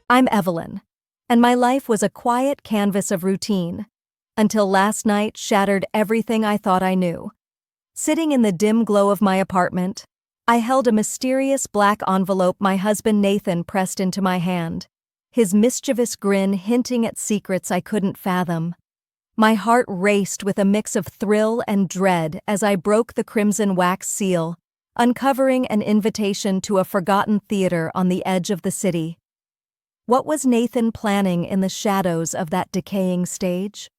I'm Evelyn, and my life was a quiet canvas of routine, until last night shattered everything I thought I knew. Sitting in the dim glow of my apartment, I held a mysterious black envelope my husband Nathan pressed into my hand, his mischievous grin hinting at secrets I couldn't fathom. My heart raced with a mix of thrill and dread as I broke the crimson wax seal, uncovering an invitation to a forgotten theater on the edge of the city. What was Nathan planning in the shadows of that decaying stage?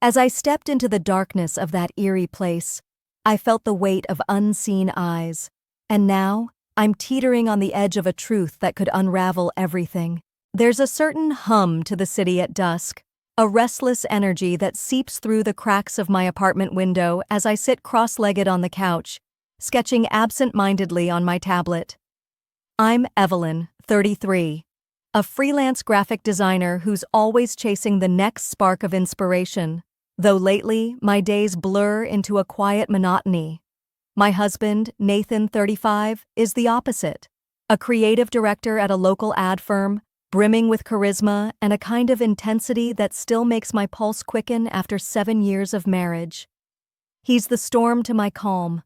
As I stepped into the darkness of that eerie place, I felt the weight of unseen eyes, and now I'm teetering on the edge of a truth that could unravel everything. There's a certain hum to the city at dusk, a restless energy that seeps through the cracks of my apartment window as I sit cross-legged on the couch, sketching absent-mindedly on my tablet. I'm Evelyn, 33. A freelance graphic designer who's always chasing the next spark of inspiration, though lately my days blur into a quiet monotony. My husband, Nathan, 35, is the opposite, a creative director at a local ad firm, brimming with charisma and a kind of intensity that still makes my pulse quicken after 7 years of marriage. He's the storm to my calm,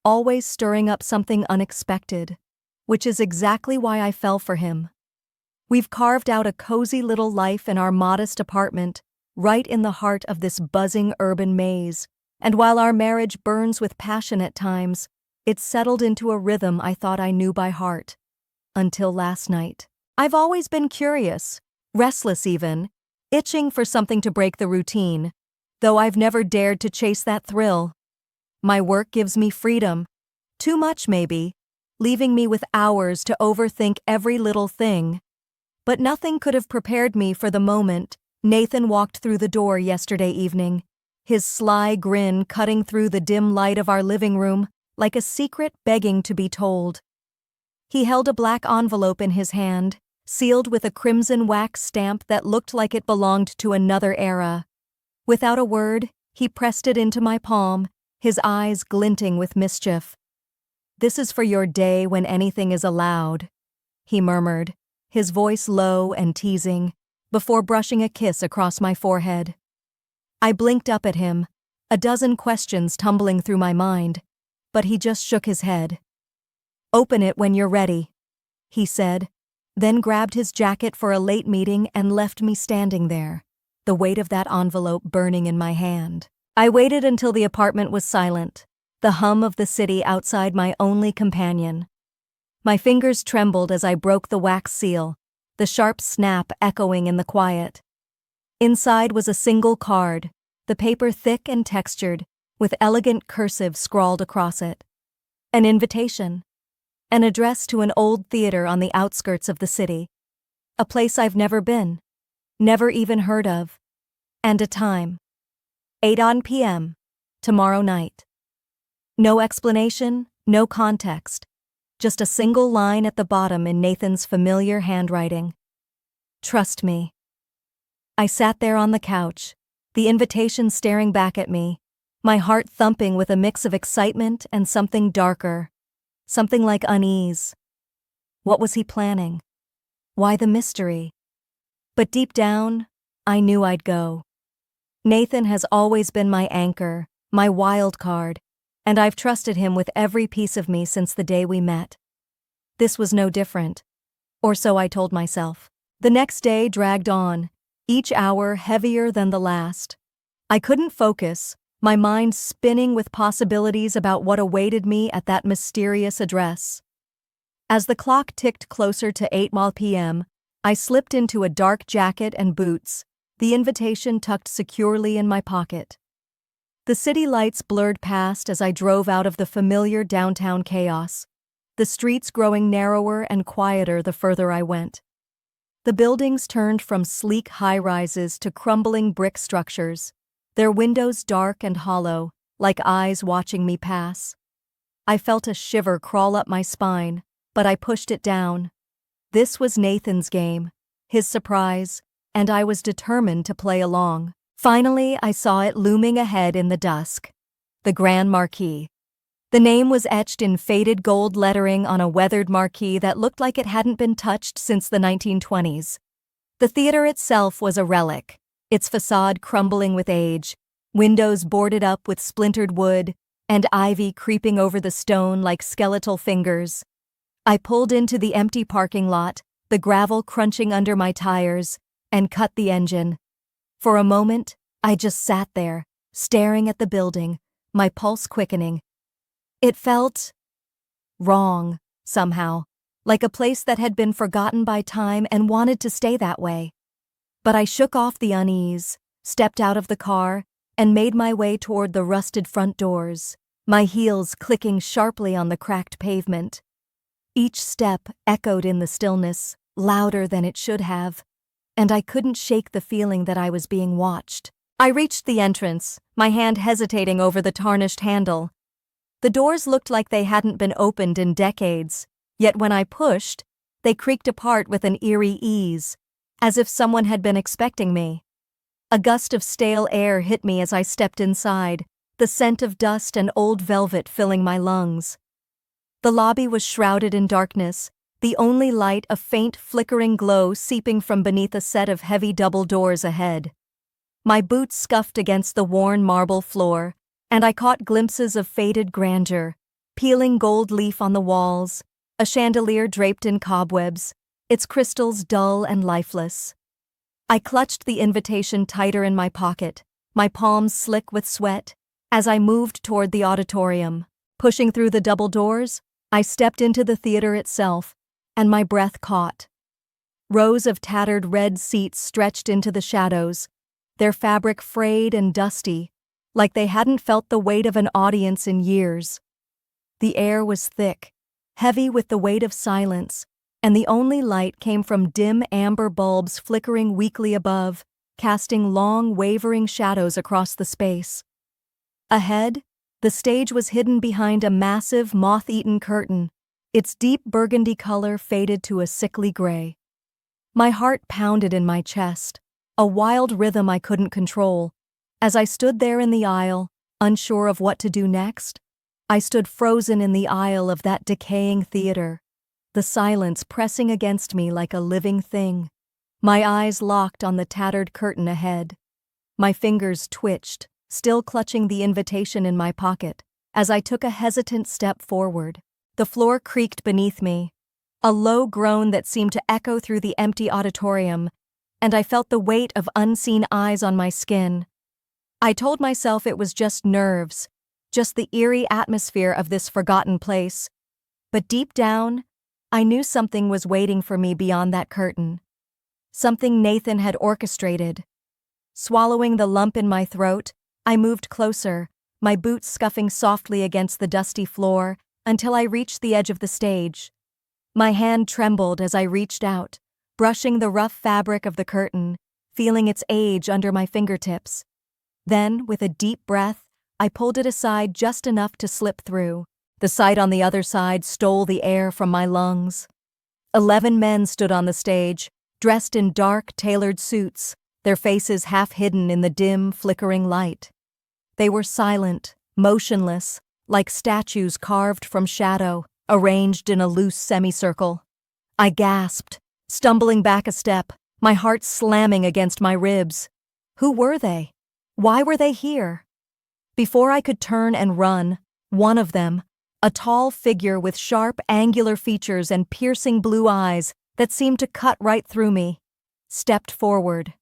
always stirring up something unexpected, which is exactly why I fell for him. We've carved out a cozy little life in our modest apartment, right in the heart of this buzzing urban maze, and while our marriage burns with passion at times, it's settled into a rhythm I thought I knew by heart. Until last night. I've always been curious, restless even, itching for something to break the routine, though I've never dared to chase that thrill. My work gives me freedom, too much maybe, leaving me with hours to overthink every little thing. But nothing could have prepared me for the moment Nathan walked through the door yesterday evening, his sly grin cutting through the dim light of our living room like a secret begging to be told. He held a black envelope in his hand, sealed with a crimson wax stamp that looked like it belonged to another era. Without a word, he pressed it into my palm, his eyes glinting with mischief. "This is for your day when anything is allowed," he murmured, his voice low and teasing, before brushing a kiss across my forehead. I blinked up at him, a dozen questions tumbling through my mind, but he just shook his head. "Open it when you're ready," he said, then grabbed his jacket for a late meeting and left me standing there, the weight of that envelope burning in my hand. I waited until the apartment was silent, the hum of the city outside my only companion. My fingers trembled as I broke the wax seal, the sharp snap echoing in the quiet. Inside was a single card, the paper thick and textured, with elegant cursive scrawled across it. An invitation. An address to an old theater on the outskirts of the city. A place I've never been, never even heard of. And a time. 8 p.m., tomorrow night. No explanation, no context. Just a single line at the bottom in Nathan's familiar handwriting. "Trust me." I sat there on the couch, the invitation staring back at me, my heart thumping with a mix of excitement and something darker, something like unease. What was he planning? Why the mystery? But deep down, I knew I'd go. Nathan has always been my anchor, my wild card, and I've trusted him with every piece of me since the day we met. This was no different, or so I told myself. The next day dragged on, each hour heavier than the last. I couldn't focus, my mind spinning with possibilities about what awaited me at that mysterious address. As the clock ticked closer to 8 p.m., I slipped into a dark jacket and boots, the invitation tucked securely in my pocket. The city lights blurred past as I drove out of the familiar downtown chaos, the streets growing narrower and quieter the further I went. The buildings turned from sleek high-rises to crumbling brick structures, their windows dark and hollow, like eyes watching me pass. I felt a shiver crawl up my spine, but I pushed it down. This was Nathan's game, his surprise, and I was determined to play along. Finally, I saw it looming ahead in the dusk. The Grand Marquis. The name was etched in faded gold lettering on a weathered marquee that looked like it hadn't been touched since the 1920s. The theater itself was a relic, its facade crumbling with age, windows boarded up with splintered wood, and ivy creeping over the stone like skeletal fingers. I pulled into the empty parking lot, the gravel crunching under my tires, and cut the engine. For a moment, I just sat there, staring at the building, my pulse quickening. It felt wrong, somehow, like a place that had been forgotten by time and wanted to stay that way. But I shook off the unease, stepped out of the car, and made my way toward the rusted front doors, my heels clicking sharply on the cracked pavement. Each step echoed in the stillness, louder than it should have, and I couldn't shake the feeling that I was being watched. I reached the entrance, my hand hesitating over the tarnished handle. The doors looked like they hadn't been opened in decades, yet when I pushed, they creaked apart with an eerie ease, as if someone had been expecting me. A gust of stale air hit me as I stepped inside, the scent of dust and old velvet filling my lungs. The lobby was shrouded in darkness, the only light a faint flickering glow seeping from beneath a set of heavy double doors ahead. My boots scuffed against the worn marble floor, and I caught glimpses of faded grandeur, peeling gold leaf on the walls, a chandelier draped in cobwebs, its crystals dull and lifeless. I clutched the invitation tighter in my pocket, my palms slick with sweat, as I moved toward the auditorium. Pushing through the double doors, I stepped into the theater itself, and my breath caught. Rows of tattered red seats stretched into the shadows, their fabric frayed and dusty, like they hadn't felt the weight of an audience in years. The air was thick, heavy with the weight of silence, and the only light came from dim amber bulbs flickering weakly above, casting long, wavering shadows across the space. Ahead, the stage was hidden behind a massive, moth-eaten curtain, its deep burgundy color faded to a sickly gray. My heart pounded in my chest, a wild rhythm I couldn't control. As I stood there in the aisle, unsure of what to do next, I stood frozen in the aisle of that decaying theater, the silence pressing against me like a living thing. My eyes locked on the tattered curtain ahead. My fingers twitched, still clutching the invitation in my pocket, as I took a hesitant step forward. The floor creaked beneath me, a low groan that seemed to echo through the empty auditorium, and I felt the weight of unseen eyes on my skin. I told myself it was just nerves, just the eerie atmosphere of this forgotten place. But deep down, I knew something was waiting for me beyond that curtain. Something Nathan had orchestrated. Swallowing the lump in my throat, I moved closer, my boots scuffing softly against the dusty floor, until I reached the edge of the stage. My hand trembled as I reached out, brushing the rough fabric of the curtain, feeling its age under my fingertips. Then, with a deep breath, I pulled it aside just enough to slip through. The sight on the other side stole the air from my lungs. 11 men stood on the stage, dressed in dark, tailored suits, their faces half hidden in the dim, flickering light. They were silent, motionless, like statues carved from shadow, arranged in a loose semicircle. I gasped, stumbling back a step, my heart slamming against my ribs. Who were they? Why were they here? Before I could turn and run, one of them, a tall figure with sharp, angular features and piercing blue eyes that seemed to cut right through me, stepped forward.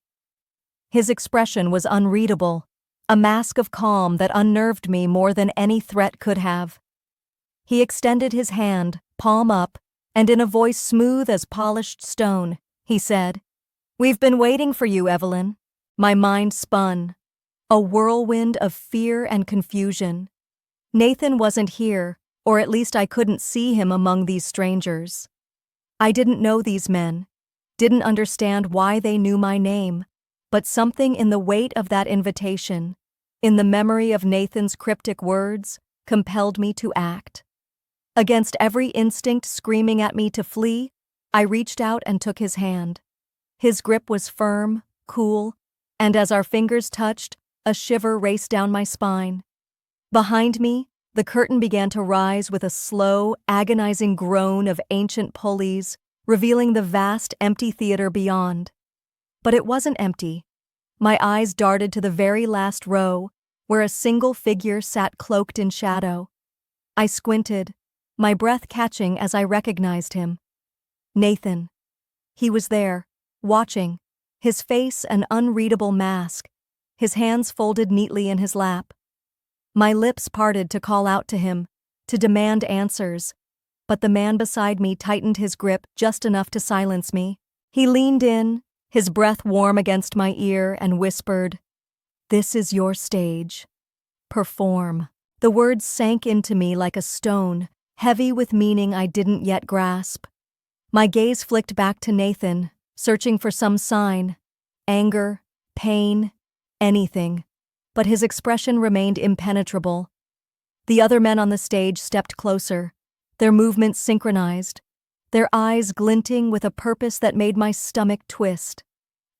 His expression was unreadable, a mask of calm that unnerved me more than any threat could have. He extended his hand, palm up, and in a voice smooth as polished stone, he said, "We've been waiting for you, Evelyn." My mind spun, a whirlwind of fear and confusion. Nathan wasn't here, or at least I couldn't see him among these strangers. I didn't know these men, didn't understand why they knew my name, but something in the weight of that invitation, in the memory of Nathan's cryptic words, compelled me to act. Against every instinct screaming at me to flee, I reached out and took his hand. His grip was firm, cool, and as our fingers touched, a shiver raced down my spine. Behind me, The curtain began to rise with a slow, agonizing groan of ancient pulleys, revealing the vast, empty theater beyond. But it wasn't empty. My eyes darted to the very last row, where a single figure sat cloaked in shadow. I squinted, my breath catching as I recognized him. Nathan. He was there, watching, his face an unreadable mask, his hands folded neatly in his lap. My lips parted to call out to him, to demand answers, but the man beside me tightened his grip just enough to silence me. He leaned in, his breath warm against my ear, and whispered, "This is your stage. Perform." The words sank into me like a stone, heavy with meaning I didn't yet grasp. My gaze flicked back to Nathan, searching for some sign, anger, pain, anything, but his expression remained impenetrable. The other men on the stage stepped closer, their movements synchronized, their eyes glinting with a purpose that made my stomach twist.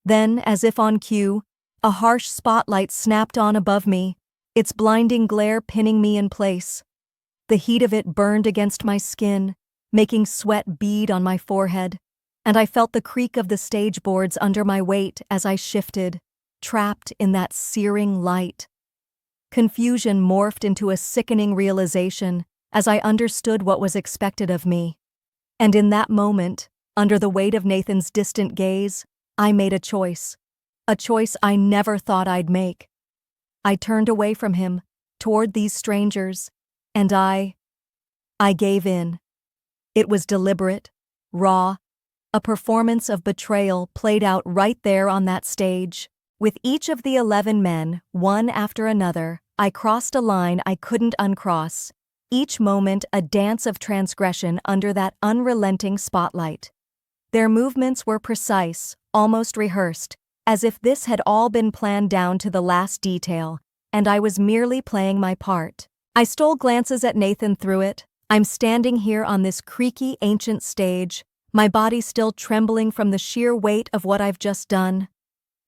Then, as if on cue, a harsh spotlight snapped on above me, its blinding glare pinning me in place. The heat of it burned against my skin, making sweat bead on my forehead, and I felt the creak of the stage boards under my weight as I shifted, trapped in that searing light. Confusion morphed into a sickening realization as I understood what was expected of me. And in that moment, under the weight of Nathan's distant gaze, I made a choice I never thought I'd make. I turned away from him, toward these strangers, and I gave in. It was deliberate, raw, a performance of betrayal played out right there on that stage. With each of the 11 men, one after another, I crossed a line I couldn't uncross, each moment a dance of transgression under that unrelenting spotlight. Their movements were precise, almost rehearsed, as if this had all been planned down to the last detail, and I was merely playing my part. I stole glances at Nathan through it. I'm standing here on this creaky, ancient stage, my body still trembling from the sheer weight of what I've just done.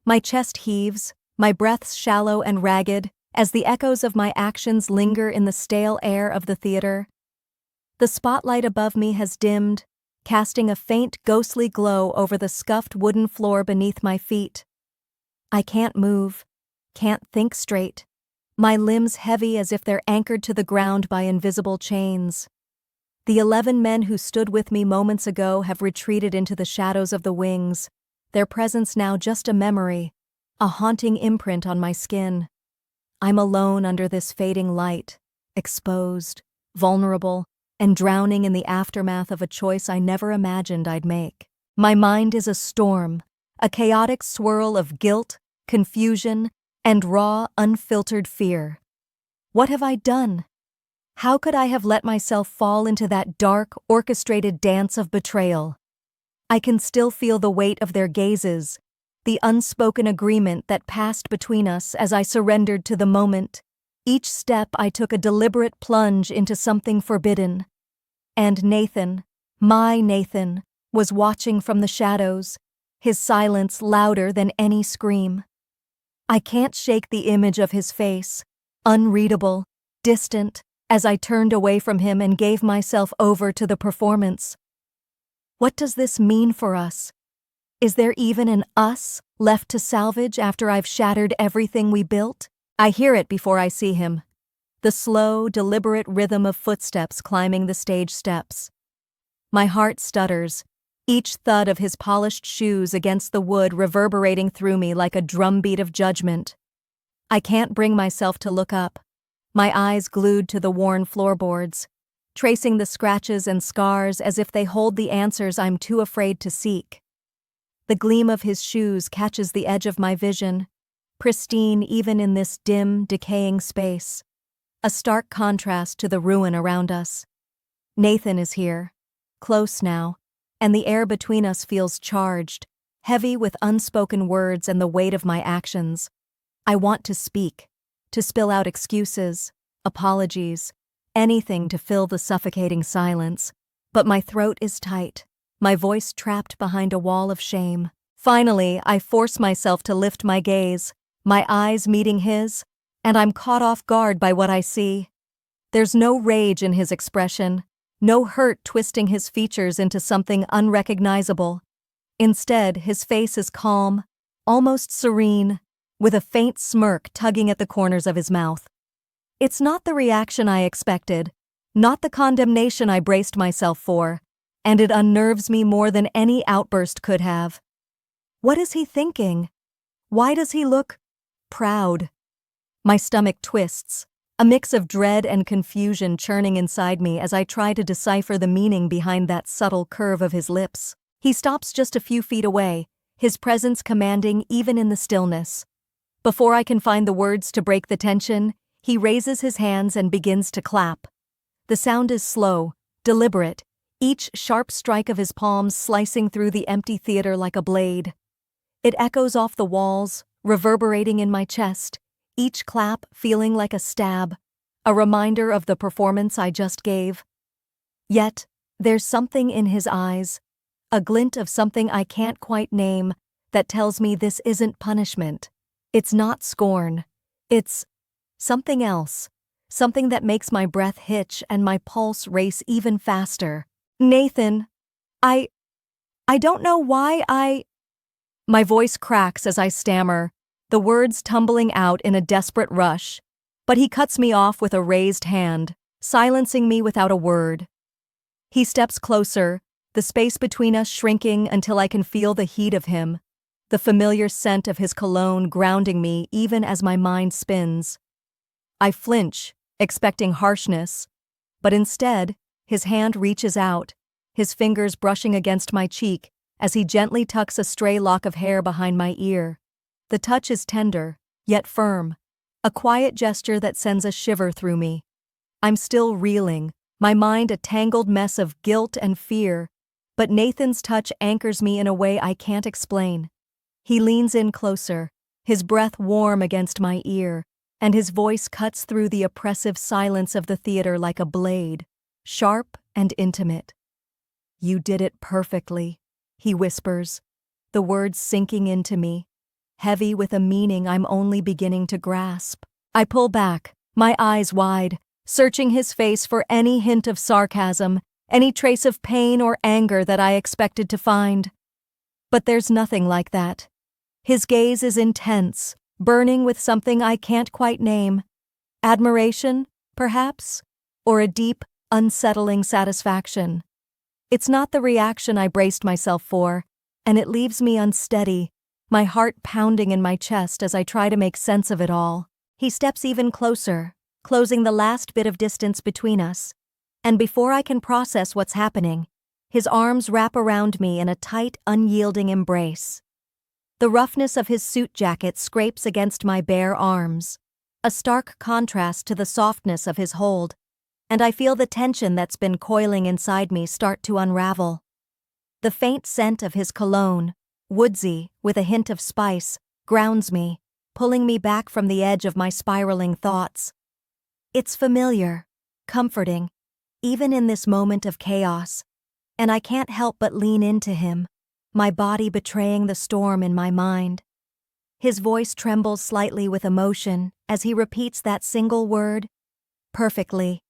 My chest heaves, my breaths shallow and ragged, as the echoes of my actions linger in the stale air of the theater. The spotlight above me has dimmed, casting a faint, ghostly glow over the scuffed wooden floor beneath my feet. I can't move, can't think straight, my limbs heavy as if they're anchored to the ground by invisible chains. The 11 men who stood with me moments ago have retreated into the shadows of the wings, their presence now just a memory, a haunting imprint on my skin. I'm alone under this fading light, exposed, vulnerable, and drowning in the aftermath of a choice I never imagined I'd make. My mind is a storm, a chaotic swirl of guilt, confusion, and raw, unfiltered fear. What have I done? How could I have let myself fall into that dark, orchestrated dance of betrayal? I can still feel the weight of their gazes, the unspoken agreement that passed between us as I surrendered to the moment. Each step I took a deliberate plunge into something forbidden. And Nathan, my Nathan, was watching from the shadows, his silence louder than any scream. I can't shake the image of his face, unreadable, distant, as I turned away from him and gave myself over to the performance. What does this mean for us? Is there even an us left to salvage after I've shattered everything we built? I hear it before I see him. The slow, deliberate rhythm of footsteps climbing the stage steps. My heart stutters, each thud of his polished shoes against the wood reverberating through me like a drumbeat of judgment. I can't bring myself to look up, my eyes glued to the worn floorboards, tracing the scratches and scars as if they hold the answers I'm too afraid to seek. The gleam of his shoes catches the edge of my vision, pristine even in this dim, decaying space, a stark contrast to the ruin around us. Nathan is here, close now, and the air between us feels charged, heavy with unspoken words and the weight of my actions. I want to speak, to spill out excuses, apologies, anything to fill the suffocating silence, but my throat is tight, my voice trapped behind a wall of shame. Finally, I force myself to lift my gaze, my eyes meeting his, and I'm caught off guard by what I see. There's no rage in his expression, no hurt twisting his features into something unrecognizable. Instead, his face is calm, almost serene, with a faint smirk tugging at the corners of his mouth. It's not the reaction I expected, not the condemnation I braced myself for, and it unnerves me more than any outburst could have. What is he thinking? Why does he look proud? My stomach twists, a mix of dread and confusion churning inside me as I try to decipher the meaning behind that subtle curve of his lips. He stops just a few feet away, his presence commanding even in the stillness. Before I can find the words to break the tension, he raises his hands and begins to clap. The sound is slow, deliberate, each sharp strike of his palms slicing through the empty theater like a blade. It echoes off the walls, reverberating in my chest, each clap feeling like a stab, a reminder of the performance I just gave. Yet, there's something in his eyes, a glint of something I can't quite name, that tells me this isn't punishment. It's not scorn. It's something else, something that makes my breath hitch and my pulse race even faster. Nathan, I don't know why My voice cracks as I stammer, the words tumbling out in a desperate rush, but he cuts me off with a raised hand, silencing me without a word. He steps closer, the space between us shrinking until I can feel the heat of him, the familiar scent of his cologne grounding me even as my mind spins. I flinch, expecting harshness, but instead, his hand reaches out, his fingers brushing against my cheek as he gently tucks a stray lock of hair behind my ear. The touch is tender, yet firm, a quiet gesture that sends a shiver through me. I'm still reeling, my mind a tangled mess of guilt and fear, but Nathan's touch anchors me in a way I can't explain. He leans in closer, his breath warm against my ear, and his voice cuts through the oppressive silence of the theater like a blade, sharp and intimate. "You did it perfectly," he whispers, the words sinking into me, heavy with a meaning I'm only beginning to grasp. I pull back, my eyes wide, searching his face for any hint of sarcasm, any trace of pain or anger that I expected to find. But there's nothing like that. His gaze is intense, burning with something I can't quite name. Admiration, perhaps, or a deep, unsettling satisfaction. It's not the reaction I braced myself for, and it leaves me unsteady, my heart pounding in my chest as I try to make sense of it all. He steps even closer, closing the last bit of distance between us, and before I can process what's happening, his arms wrap around me in a tight, unyielding embrace. The roughness of his suit jacket scrapes against my bare arms, a stark contrast to the softness of his hold, and I feel the tension that's been coiling inside me start to unravel. The faint scent of his cologne, woodsy with a hint of spice, grounds me, pulling me back from the edge of my spiraling thoughts. It's familiar, comforting, even in this moment of chaos, and I can't help but lean into him, my body betraying the storm in my mind. His voice trembles slightly with emotion as he repeats that single word, perfectly,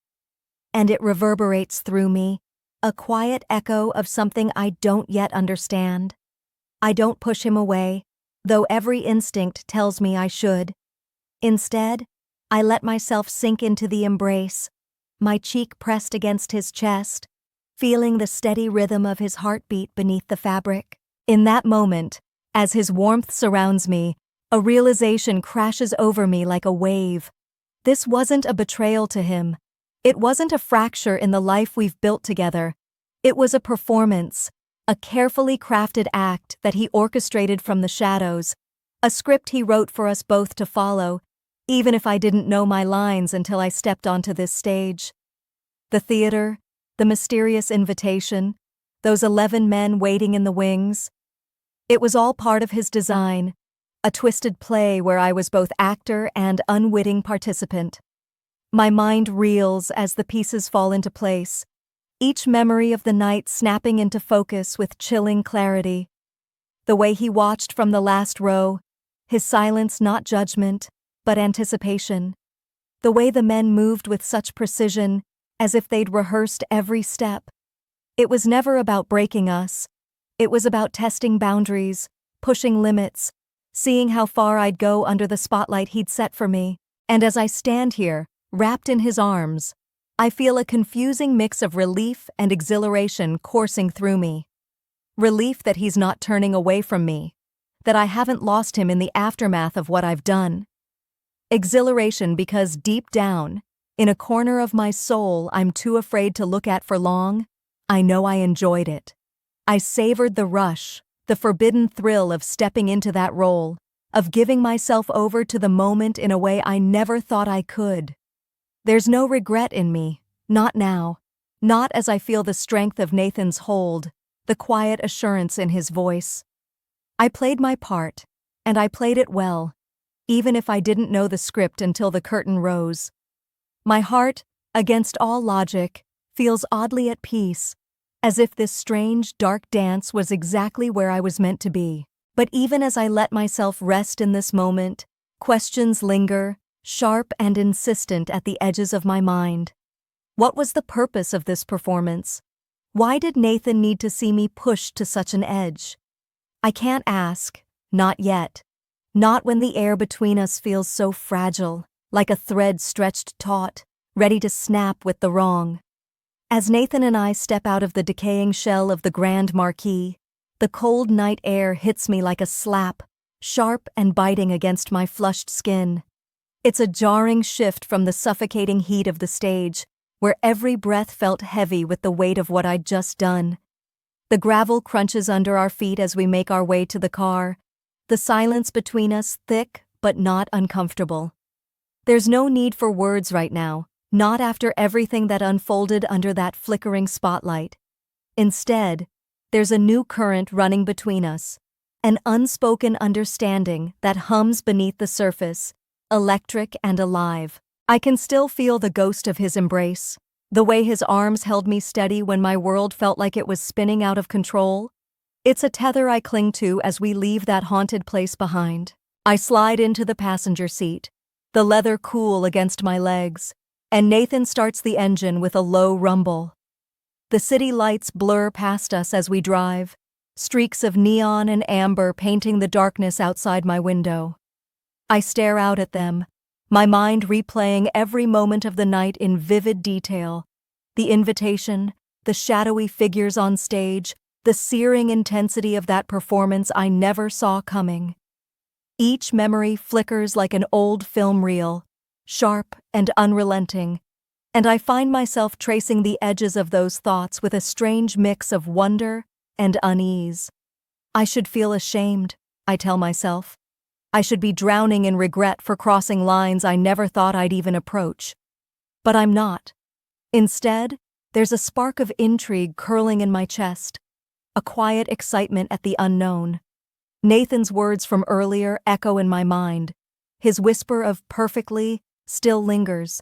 and it reverberates through me, a quiet echo of something I don't yet understand. I don't push him away, though every instinct tells me I should. Instead, I let myself sink into the embrace, my cheek pressed against his chest, feeling the steady rhythm of his heartbeat beneath the fabric. In that moment, as his warmth surrounds me, a realization crashes over me like a wave. This wasn't a betrayal to him. It wasn't a fracture in the life we've built together. It was a performance, a carefully crafted act that he orchestrated from the shadows, a script he wrote for us both to follow, even if I didn't know my lines until I stepped onto this stage. The theater, the mysterious invitation, those 11 men waiting in the wings. It was all part of his design, a twisted play where I was both actor and unwitting participant. My mind reels as the pieces fall into place, each memory of the night snapping into focus with chilling clarity. The way he watched from the last row, his silence not judgment, but anticipation. The way the men moved with such precision, as if they'd rehearsed every step. It was never about breaking us. It was about testing boundaries, pushing limits, seeing how far I'd go under the spotlight he'd set for me. And as I stand here, wrapped in his arms, I feel a confusing mix of relief and exhilaration coursing through me. Relief that he's not turning away from me, that I haven't lost him in the aftermath of what I've done. Exhilaration because deep down, in a corner of my soul I'm too afraid to look at for long, I know I enjoyed it. I savored the rush, the forbidden thrill of stepping into that role, of giving myself over to the moment in a way I never thought I could. There's no regret in me, not now, not as I feel the strength of Nathan's hold, the quiet assurance in his voice. I played my part, and I played it well, even if I didn't know the script until the curtain rose. My heart, against all logic, feels oddly at peace, as if this strange, dark dance was exactly where I was meant to be. But even as I let myself rest in this moment, questions linger, sharp and insistent at the edges of my mind. What was the purpose of this performance? Why did Nathan need to see me pushed to such an edge? I can't ask, not yet. Not when the air between us feels so fragile, like a thread stretched taut, ready to snap with the wrong. As Nathan and I step out of the decaying shell of the Grand Marquis, the cold night air hits me like a slap, sharp and biting against my flushed skin. It's a jarring shift from the suffocating heat of the stage, where every breath felt heavy with the weight of what I'd just done. The gravel crunches under our feet as we make our way to the car, the silence between us thick but not uncomfortable. There's no need for words right now, not after everything that unfolded under that flickering spotlight. Instead, there's a new current running between us, an unspoken understanding that hums beneath the surface, electric and alive. I can still feel the ghost of his embrace, the way his arms held me steady when my world felt like it was spinning out of control. It's a tether I cling to as we leave that haunted place behind. I slide into the passenger seat, the leather cool against my legs, and Nathan starts the engine with a low rumble. The city lights blur past us as we drive, streaks of neon and amber painting the darkness outside my window. I stare out at them, my mind replaying every moment of the night in vivid detail. The invitation, the shadowy figures on stage, the searing intensity of that performance I never saw coming. Each memory flickers like an old film reel, sharp and unrelenting, and I find myself tracing the edges of those thoughts with a strange mix of wonder and unease. I should feel ashamed, I tell myself. I should be drowning in regret for crossing lines I never thought I'd even approach. But I'm not. Instead, there's a spark of intrigue curling in my chest, a quiet excitement at the unknown. Nathan's words from earlier echo in my mind. His whisper of perfectly still lingers,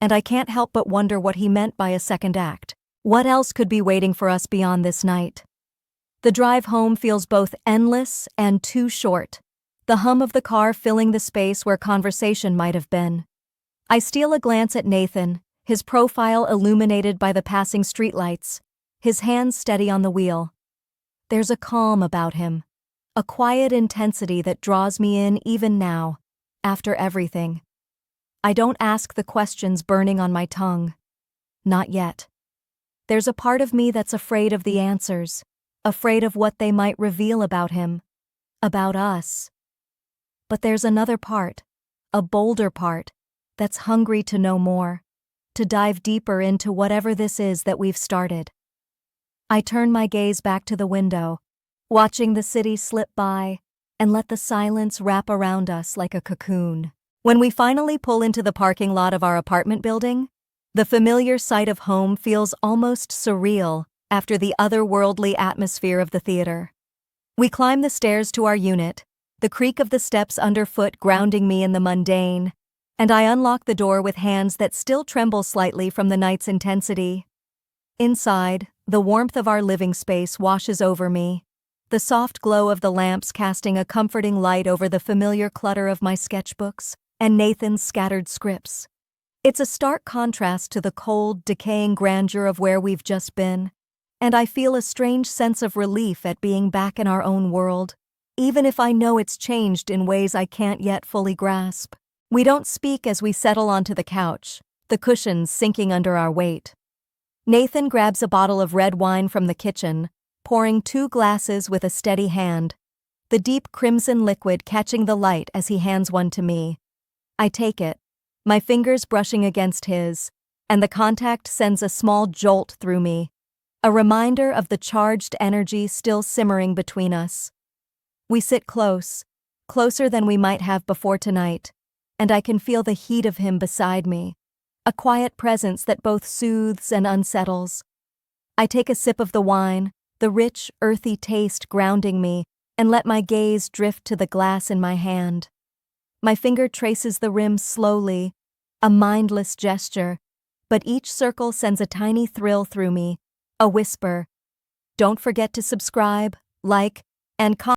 and I can't help but wonder what he meant by a second act. What else could be waiting for us beyond this night? The drive home feels both endless and too short, the hum of the car filling the space where conversation might have been. I steal a glance at Nathan, his profile illuminated by the passing streetlights, his hands steady on the wheel. There's a calm about him, a quiet intensity that draws me in even now, after everything. I don't ask the questions burning on my tongue. Not yet. There's a part of me that's afraid of the answers, afraid of what they might reveal about him, about us. But there's another part, a bolder part, that's hungry to know more, to dive deeper into whatever this is that we've started. I turn my gaze back to the window, watching the city slip by, and let the silence wrap around us like a cocoon. When we finally pull into the parking lot of our apartment building, the familiar sight of home feels almost surreal after the otherworldly atmosphere of the theater. We climb the stairs to our unit, the creak of the steps underfoot grounding me in the mundane, and I unlock the door with hands that still tremble slightly from the night's intensity. Inside, the warmth of our living space washes over me, the soft glow of the lamps casting a comforting light over the familiar clutter of my sketchbooks and Nathan's scattered scripts. It's a stark contrast to the cold, decaying grandeur of where we've just been, and I feel a strange sense of relief at being back in our own world, even if I know it's changed in ways I can't yet fully grasp. We don't speak as we settle onto the couch, the cushions sinking under our weight. Nathan grabs a bottle of red wine from the kitchen, pouring 2 glasses with a steady hand, the deep crimson liquid catching the light as he hands one to me. I take it, my fingers brushing against his, and the contact sends a small jolt through me, a reminder of the charged energy still simmering between us. We sit close, closer than we might have before tonight, and I can feel the heat of him beside me, a quiet presence that both soothes and unsettles. I take a sip of the wine, the rich, earthy taste grounding me, and let my gaze drift to the glass in my hand. My finger traces the rim slowly, a mindless gesture, but each circle sends a tiny thrill through me, a whisper. Don't forget to subscribe, like, and comment.